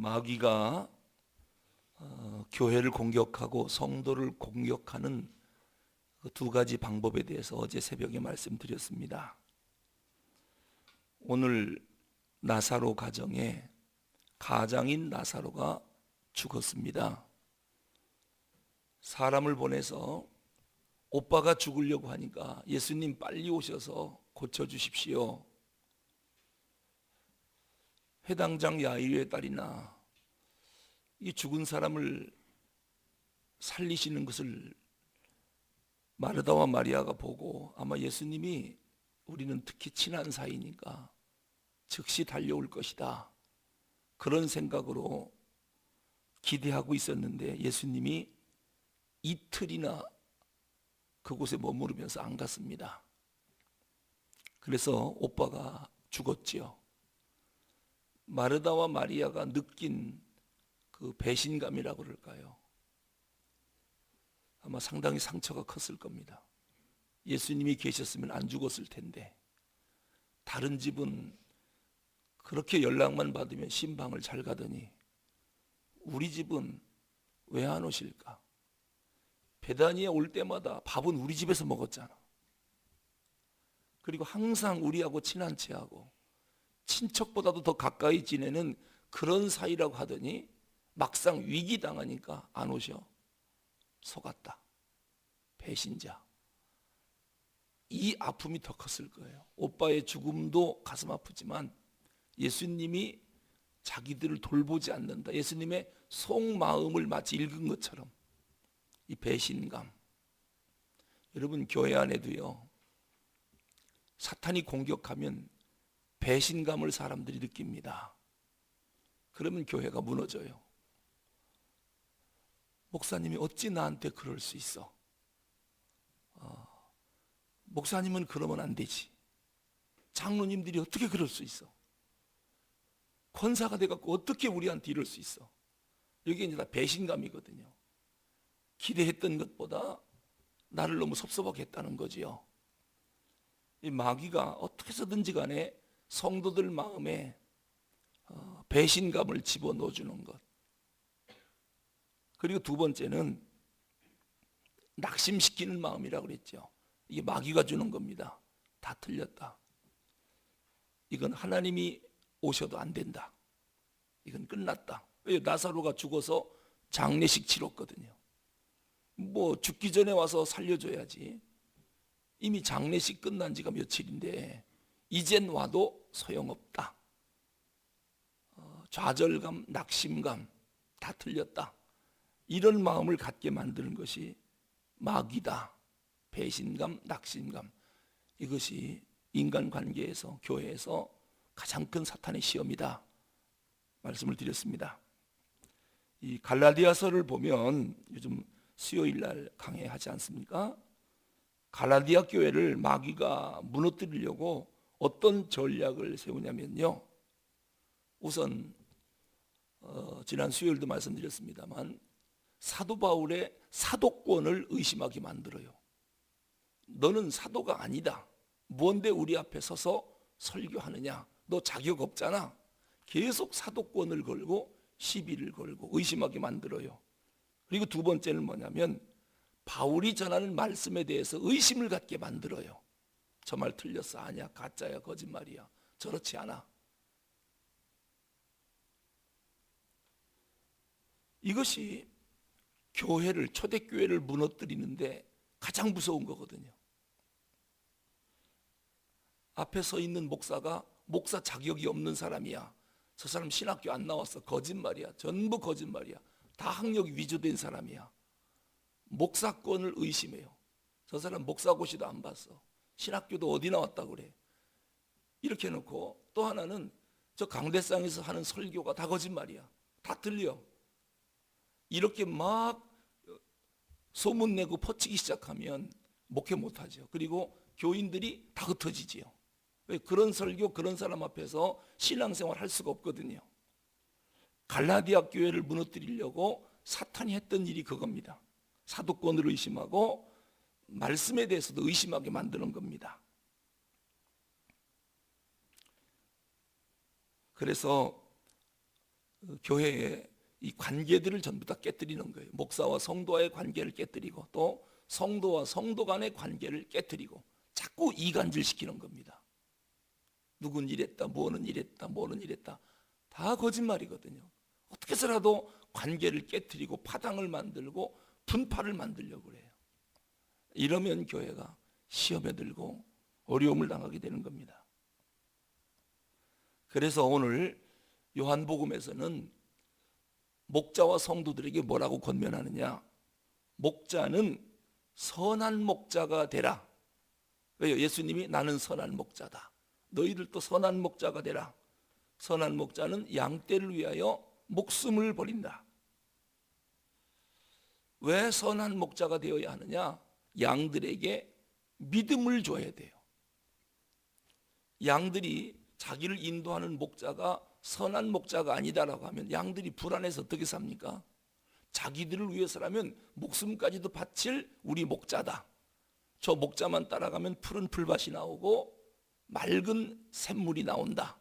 마귀가 교회를 공격하고 성도를 공격하는 그 두 가지 방법에 대해서 어제 새벽에 말씀드렸습니다. 오늘 나사로 가정에 가장인 나사로가 죽었습니다. 사람을 보내서 오빠가 죽으려고 하니까 예수님 빨리 오셔서 고쳐주십시오. 회당장 야이로의 딸이나 이 죽은 사람을 살리시는 것을 마르다와 마리아가 보고 아마 예수님이 우리는 특히 친한 사이니까 즉시 달려올 것이다, 그런 생각으로 기대하고 있었는데 예수님이 이틀이나 그곳에 머무르면서 안 갔습니다. 그래서 오빠가 죽었지요. 마르다와 마리아가 느낀 그 배신감이라고 그럴까요? 아마 상당히 상처가 컸을 겁니다. 예수님이 계셨으면 안 죽었을 텐데, 다른 집은 그렇게 연락만 받으면 신방을 잘 가더니 우리 집은 왜 안 오실까? 베다니에 올 때마다 밥은 우리 집에서 먹었잖아. 그리고 항상 우리하고 친한 체하고 친척보다도 더 가까이 지내는 그런 사이라고 하더니 막상 위기 당하니까 안 오셔. 속았다. 배신자. 이 아픔이 더 컸을 거예요. 오빠의 죽음도 가슴 아프지만 예수님이 자기들을 돌보지 않는다, 예수님의 속마음을 마치 읽은 것처럼 이 배신감. 여러분, 교회 안에도요, 사탄이 공격하면 배신감을 사람들이 느낍니다. 그러면 교회가 무너져요. 목사님이 어찌 나한테 그럴 수 있어? 목사님은 그러면 안 되지. 장로님들이 어떻게 그럴 수 있어? 권사가 돼갖고 어떻게 우리한테 이럴 수 있어? 이게 이제 다 배신감이거든요. 기대했던 것보다 나를 너무 섭섭하게 했다는 거지요. 이 마귀가 어떻게 해서든지 간에 성도들 마음에 배신감을 집어넣어주는 것. 그리고 두 번째는 낙심시키는 마음이라고 그랬죠. 이게 마귀가 주는 겁니다. 다 틀렸다. 이건 하나님이 오셔도 안 된다. 이건 끝났다. 나사로가 죽어서 장례식 치렀거든요. 뭐 죽기 전에 와서 살려줘야지. 이미 장례식 끝난 지가 며칠인데 이젠 와도 소용없다. 좌절감, 낙심감 다 틀렸다. 이런 마음을 갖게 만드는 것이 마귀다. 배신감, 낙심감. 이것이 인간관계에서, 교회에서 가장 큰 사탄의 시험이다, 말씀을 드렸습니다. 이 갈라디아서를 보면 요즘 수요일 날 강해하지 않습니까? 갈라디아 교회를 마귀가 무너뜨리려고 어떤 전략을 세우냐면요, 우선 지난 수요일도 말씀드렸습니다만 사도 바울의 사도권을 의심하게 만들어요. 너는 사도가 아니다. 뭔데 우리 앞에 서서 설교하느냐? 너 자격 없잖아. 계속 사도권을 걸고 시비를 걸고 의심하게 만들어요. 그리고 두 번째는 뭐냐면 바울이 전하는 말씀에 대해서 의심을 갖게 만들어요. 저 말 틀렸어. 아니야. 가짜야. 거짓말이야. 저렇지 않아. 이것이 교회를, 초대교회를 무너뜨리는데 가장 무서운 거거든요. 앞에 서 있는 목사가 목사 자격이 없는 사람이야. 저 사람 신학교 안 나왔어. 거짓말이야. 전부 거짓말이야. 다 학력이 위조된 사람이야. 목사권을 의심해요. 저 사람 목사고시도 안 봤어. 신학교도 어디 나왔다고 그래. 이렇게 해놓고 또 하나는 저 강대상에서 하는 설교가 다 거짓말이야. 다 틀려. 이렇게 막 소문내고 퍼치기 시작하면 목회 못하죠. 그리고 교인들이 다 흩어지지요. 그런 설교, 그런 사람 앞에서 신앙생활 할 수가 없거든요. 갈라디아 교회를 무너뜨리려고 사탄이 했던 일이 그겁니다. 사도권을 의심하고 말씀에 대해서도 의심하게 만드는 겁니다. 그래서 교회의 이 관계들을 전부 다 깨뜨리는 거예요. 목사와 성도와의 관계를 깨뜨리고 또 성도와 성도 간의 관계를 깨뜨리고 자꾸 이간질시키는 겁니다. 누군 이랬다, 뭐는 이랬다, 뭐는 이랬다. 다 거짓말이거든요. 어떻게 해서라도 관계를 깨뜨리고 파당을 만들고 분파를 만들려고 그래요. 이러면 교회가 시험에 들고 어려움을 당하게 되는 겁니다. 그래서 오늘 요한복음에서는 목자와 성도들에게 뭐라고 권면하느냐? 목자는 선한 목자가 되라. 왜요? 예수님이 나는 선한 목자다. 너희들도 선한 목자가 되라. 선한 목자는 양떼를 위하여 목숨을 버린다. 왜 선한 목자가 되어야 하느냐? 양들에게 믿음을 줘야 돼요. 양들이 자기를 인도하는 목자가 선한 목자가 아니다라고 하면 양들이 불안해서 어떻게 삽니까? 자기들을 위해서라면 목숨까지도 바칠 우리 목자다. 저 목자만 따라가면 푸른 풀밭이 나오고 맑은 샘물이 나온다.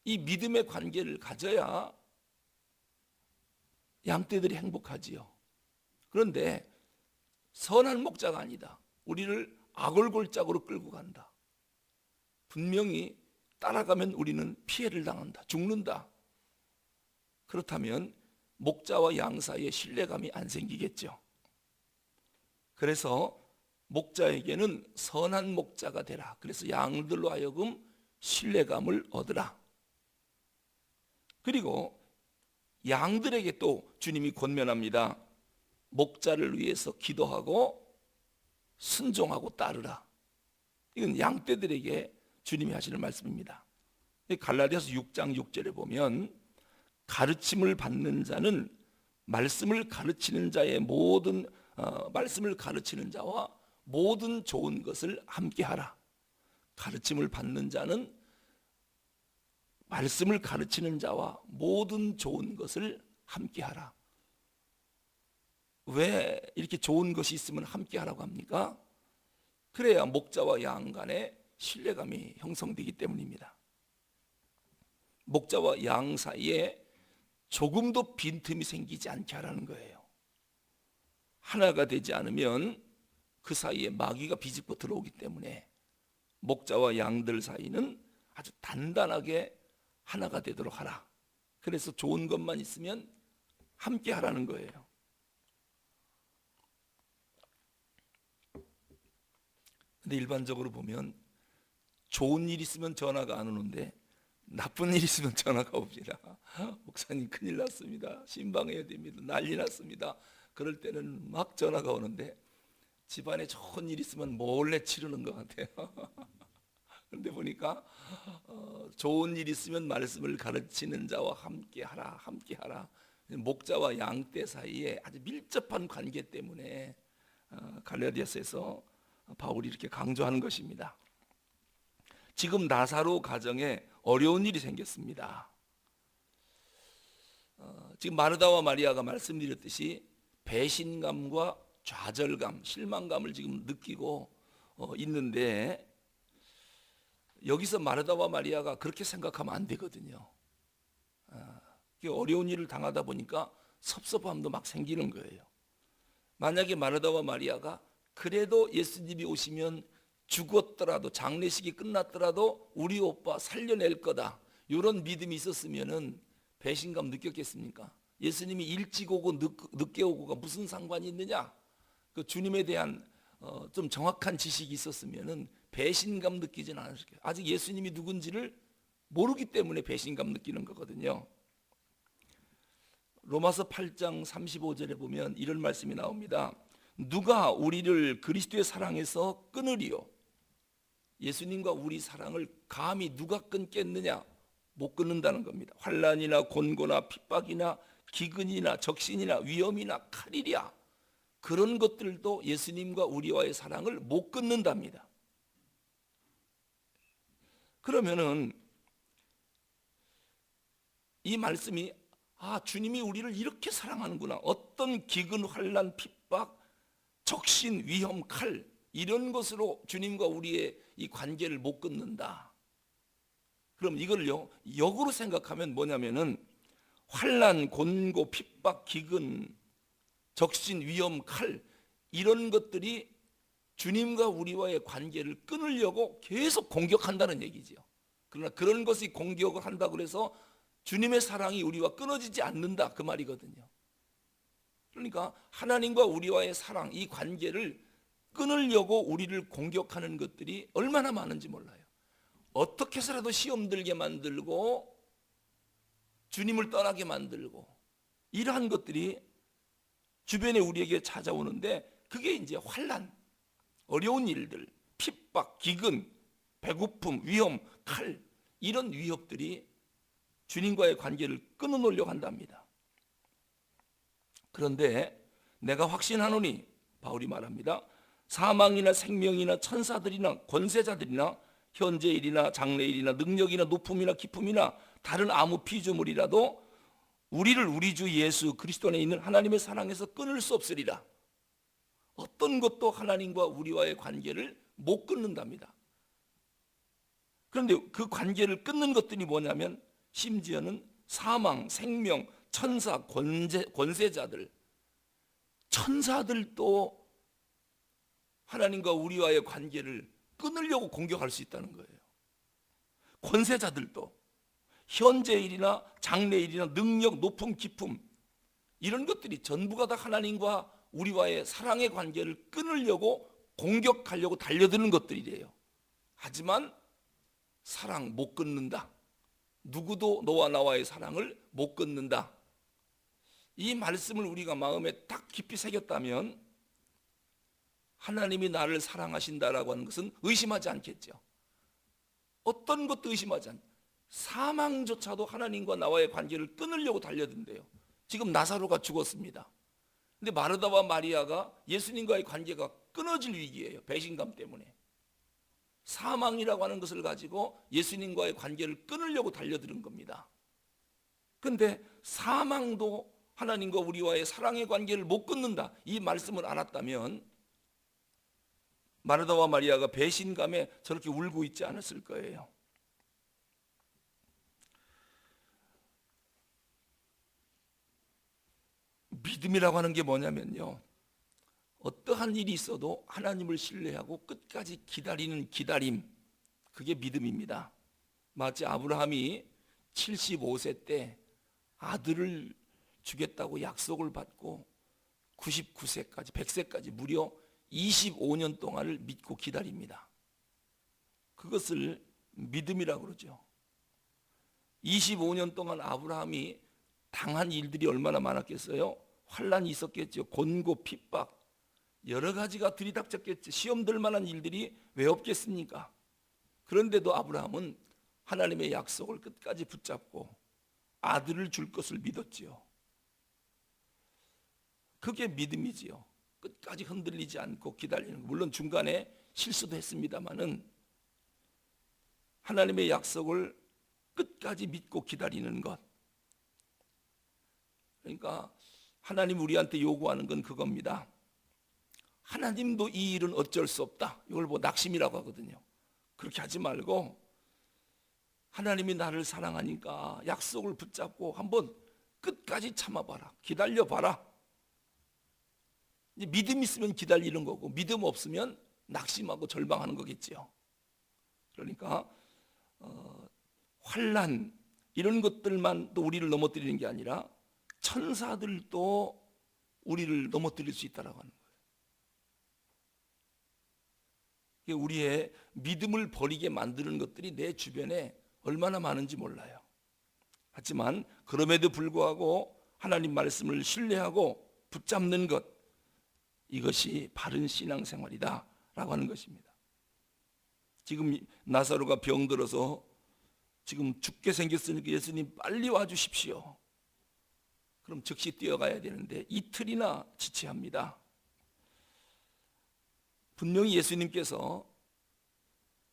이 믿음의 관계를 가져야 양떼들이 행복하지요. 그런데 선한 목자가 아니다. 우리를 악골골짝으로 끌고 간다. 분명히 따라가면 우리는 피해를 당한다. 죽는다. 그렇다면 목자와 양 사이에 신뢰감이 안 생기겠죠. 그래서 목자에게는 선한 목자가 되라. 그래서 양들로 하여금 신뢰감을 얻으라. 그리고 양들에게 또 주님이 권면합니다. 목자를 위해서 기도하고 순종하고 따르라. 이건 양떼들에게 주님이 하시는 말씀입니다. 갈라디아서 6장 6절에 보면 가르침을 받는 자는 말씀을 가르치는 자의 모든 말씀을 가르치는 자와 모든 좋은 것을 함께하라. 가르침을 받는 자는 말씀을 가르치는 자와 모든 좋은 것을 함께하라. 왜 이렇게 좋은 것이 있으면 함께하라고 합니까? 그래야 목자와 양 간에 신뢰감이 형성되기 때문입니다. 목자와 양 사이에 조금도 빈틈이 생기지 않게 하라는 거예요. 하나가 되지 않으면 그 사이에 마귀가 비집고 들어오기 때문에 목자와 양들 사이는 아주 단단하게 하나가 되도록 하라. 그래서 좋은 것만 있으면 함께 하라는 거예요. 근데 일반적으로 보면 좋은 일 있으면 전화가 안 오는데 나쁜 일 있으면 전화가 옵니다. 목사님 큰일 났습니다. 신방해야 됩니다. 난리 났습니다. 그럴 때는 막 전화가 오는데 집안에 좋은 일 있으면 몰래 치르는 것 같아요. 그런데 보니까 좋은 일 있으면 말씀을 가르치는 자와 함께하라, 함께하라. 목자와 양떼 사이에 아주 밀접한 관계 때문에 갈라디아서에서 바울이 이렇게 강조하는 것입니다. 지금 나사로 가정에 어려운 일이 생겼습니다. 지금 마르다와 마리아가 말씀드렸듯이 배신감과 좌절감, 실망감을 지금 느끼고 있는데 여기서 마르다와 마리아가 그렇게 생각하면 안 되거든요. 어려운 일을 당하다 보니까 섭섭함도 막 생기는 거예요. 만약에 마르다와 마리아가 그래도 예수님이 오시면 죽었더라도 장례식이 끝났더라도 우리 오빠 살려낼 거다, 이런 믿음이 있었으면은 배신감 느꼈겠습니까? 예수님이 일찍 오고 늦게 오고가 무슨 상관이 있느냐? 그 주님에 대한 좀 정확한 지식이 있었으면은 배신감 느끼진 않았을 거예요. 아직 예수님이 누군지를 모르기 때문에 배신감 느끼는 거거든요. 로마서 8장 35절에 보면 이런 말씀이 나옵니다. 누가 우리를 그리스도의 사랑에서 끊으리요? 예수님과 우리 사랑을 감히 누가 끊겠느냐? 못 끊는다는 겁니다. 환난이나 곤고나 핍박이나 기근이나 적신이나 위험이나 칼이랴, 그런 것들도 예수님과 우리와의 사랑을 못 끊는답니다. 그러면은 이 말씀이 주님이 우리를 이렇게 사랑하는구나. 어떤 기근, 환난, 핍박, 적신, 위험, 칼, 이런 것으로 주님과 우리의 이 관계를 못 끊는다. 그럼 이걸요 역으로 생각하면 뭐냐면은 환난, 곤고, 핍박, 기근, 적신, 위험, 칼, 이런 것들이 주님과 우리와의 관계를 끊으려고 계속 공격한다는 얘기죠. 그러나 그런 것이 공격을 한다고 해서 주님의 사랑이 우리와 끊어지지 않는다, 그 말이거든요. 그러니까 하나님과 우리와의 사랑, 이 관계를 끊으려고 우리를 공격하는 것들이 얼마나 많은지 몰라요. 어떻게 해서라도 시험 들게 만들고 주님을 떠나게 만들고, 이러한 것들이 주변에 우리에게 찾아오는데, 그게 이제 환난, 어려운 일들, 핍박, 기근, 배고픔, 위험, 칼, 이런 위협들이 주님과의 관계를 끊어놓으려고 한답니다. 그런데 내가 확신하노니, 바울이 말합니다. 사망이나 생명이나 천사들이나 권세자들이나 현재일이나 장래일이나 능력이나 높음이나 기쁨이나 다른 아무 피조물이라도 우리를 우리 주 예수 그리스도 안에 있는 하나님의 사랑에서 끊을 수 없으리라. 어떤 것도 하나님과 우리와의 관계를 못 끊는답니다. 그런데 그 관계를 끊는 것들이 뭐냐면, 심지어는 사망, 생명, 천사, 권세자들, 천사들도 하나님과 우리와의 관계를 끊으려고 공격할 수 있다는 거예요. 권세자들도, 현재일이나 장래일이나 능력, 높음, 기쁨, 이런 것들이 전부가 다 하나님과 우리와의 사랑의 관계를 끊으려고 공격하려고 달려드는 것들이래요. 하지만 사랑 못 끊는다. 누구도 너와 나와의 사랑을 못 끊는다. 이 말씀을 우리가 마음에 딱 깊이 새겼다면 하나님이 나를 사랑하신다라고 하는 것은 의심하지 않겠죠. 어떤 것도 의심하지 않죠. 사망조차도 하나님과 나와의 관계를 끊으려고 달려든대요. 지금 나사로가 죽었습니다. 근데 마르다와 마리아가 예수님과의 관계가 끊어질 위기예요. 배신감 때문에. 사망이라고 하는 것을 가지고 예수님과의 관계를 끊으려고 달려드는 겁니다. 그런데 사망도 하나님과 우리와의 사랑의 관계를 못 끊는다, 이 말씀을 알았다면 마르다와 마리아가 배신감에 저렇게 울고 있지 않았을 거예요. 믿음이라고 하는 게 뭐냐면요, 어떠한 일이 있어도 하나님을 신뢰하고 끝까지 기다리는 기다림, 그게 믿음입니다. 마치 아브라함이 75세 때 아들을 주겠다고 약속을 받고 99세까지 100세까지 무려 25년 동안을 믿고 기다립니다. 그것을 믿음이라고 그러죠. 25년 동안 아브라함이 당한 일들이 얼마나 많았겠어요? 환난이 있었겠죠. 곤고, 핍박, 여러 가지가 들이닥쳤겠죠. 시험 들 만한 일들이 왜 없겠습니까? 그런데도 아브라함은 하나님의 약속을 끝까지 붙잡고 아들을 줄 것을 믿었지요. 그게 믿음이지요. 끝까지 흔들리지 않고 기다리는 것. 물론 중간에 실수도 했습니다마는 하나님의 약속을 끝까지 믿고 기다리는 것. 그러니까 하나님 우리한테 요구하는 건 그겁니다. 하나님도 이 일은 어쩔 수 없다. 이걸 뭐 낙심이라고 하거든요. 그렇게 하지 말고 하나님이 나를 사랑하니까 약속을 붙잡고 한번 끝까지 참아봐라. 기다려봐라. 이제 믿음 있으면 기다리는 거고, 믿음 없으면 낙심하고 절망하는 거겠지요. 그러니까 환난, 이런 것들만 또 우리를 넘어뜨리는 게 아니라 천사들도 우리를 넘어뜨릴 수 있다라고 하는 거예요. 우리의 믿음을 버리게 만드는 것들이 내 주변에 얼마나 많은지 몰라요. 하지만 그럼에도 불구하고 하나님 말씀을 신뢰하고 붙잡는 것, 이것이 바른 신앙생활이다 라고 하는 것입니다. 지금 나사로가 병들어서 지금 죽게 생겼으니까 예수님 빨리 와주십시오. 그럼 즉시 뛰어가야 되는데 이틀이나 지체합니다. 분명히 예수님께서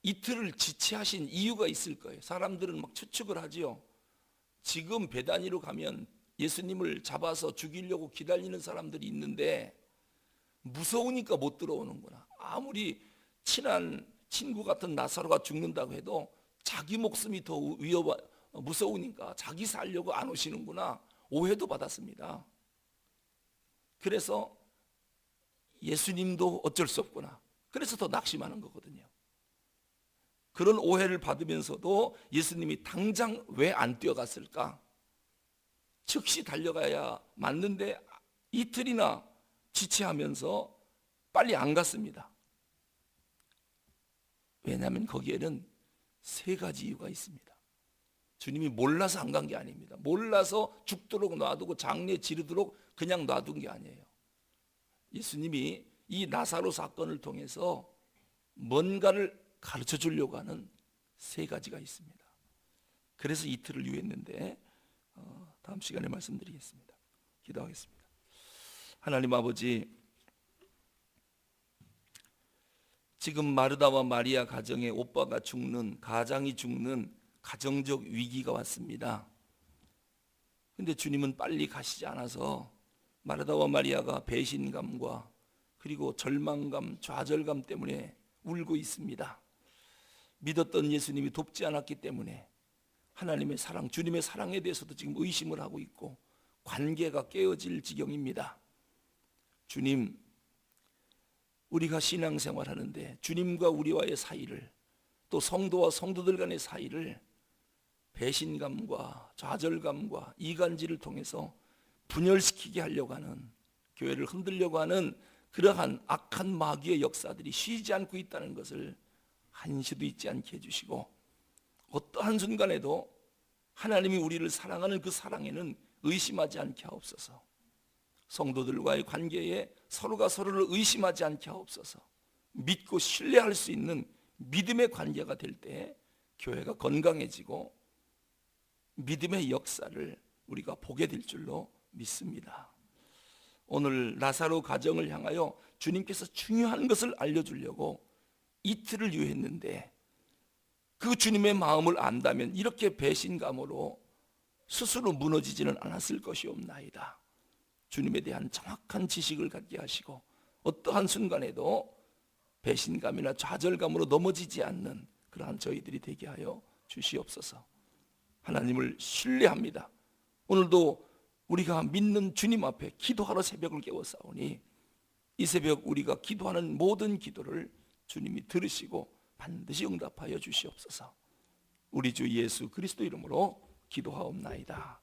이틀을 지체하신 이유가 있을 거예요. 사람들은 막 추측을 하지요. 지금 베다니로 가면 예수님을 잡아서 죽이려고 기다리는 사람들이 있는데 무서우니까 못 들어오는구나. 아무리 친한 친구 같은 나사로가 죽는다고 해도 자기 목숨이 더 무서우니까 자기 살려고 안 오시는구나 오해도 받았습니다. 그래서 예수님도 어쩔 수 없구나. 그래서 더 낙심하는 거거든요. 그런 오해를 받으면서도 예수님이 당장 왜 안 뛰어갔을까? 즉시 달려가야 맞는데 이틀이나 지체하면서 빨리 안 갔습니다. 왜냐하면 거기에는 세 가지 이유가 있습니다. 주님이 몰라서 안 간 게 아닙니다. 몰라서 죽도록 놔두고 장례 지르도록 그냥 놔둔 게 아니에요. 예수님이 이 나사로 사건을 통해서 뭔가를 가르쳐 주려고 하는 세 가지가 있습니다. 그래서 이틀을 유했는데 다음 시간에 말씀드리겠습니다. 기도하겠습니다. 하나님 아버지, 지금 마르다와 마리아 가정에 오빠가 죽는, 가장이 죽는 가정적 위기가 왔습니다. 근데 주님은 빨리 가시지 않아서 마르다와 마리아가 배신감과 그리고 절망감, 좌절감 때문에 울고 있습니다. 믿었던 예수님이 돕지 않았기 때문에 하나님의 사랑, 주님의 사랑에 대해서도 지금 의심을 하고 있고 관계가 깨어질 지경입니다. 주님, 우리가 신앙생활하는데 주님과 우리와의 사이를, 또 성도와 성도들 간의 사이를 배신감과 좌절감과 이간질을 통해서 분열시키게 하려고 하는, 교회를 흔들려고 하는 그러한 악한 마귀의 역사들이 쉬지 않고 있다는 것을 한시도 잊지 않게 해주시고, 어떠한 순간에도 하나님이 우리를 사랑하는 그 사랑에는 의심하지 않게 하옵소서. 성도들과의 관계에 서로가 서로를 의심하지 않게 하옵소서. 믿고 신뢰할 수 있는 믿음의 관계가 될 때 교회가 건강해지고 믿음의 역사를 우리가 보게 될 줄로 믿습니다. 오늘 나사로 가정을 향하여 주님께서 중요한 것을 알려주려고 이틀을 유했는데, 그 주님의 마음을 안다면 이렇게 배신감으로 스스로 무너지지는 않았을 것이옵나이다. 주님에 대한 정확한 지식을 갖게 하시고 어떠한 순간에도 배신감이나 좌절감으로 넘어지지 않는 그러한 저희들이 되게 하여 주시옵소서. 하나님을 신뢰합니다. 오늘도 우리가 믿는 주님 앞에 기도하러 새벽을 깨웠사오니 이 새벽 우리가 기도하는 모든 기도를 주님이 들으시고 반드시 응답하여 주시옵소서. 우리 주 예수 그리스도 이름으로 기도하옵나이다.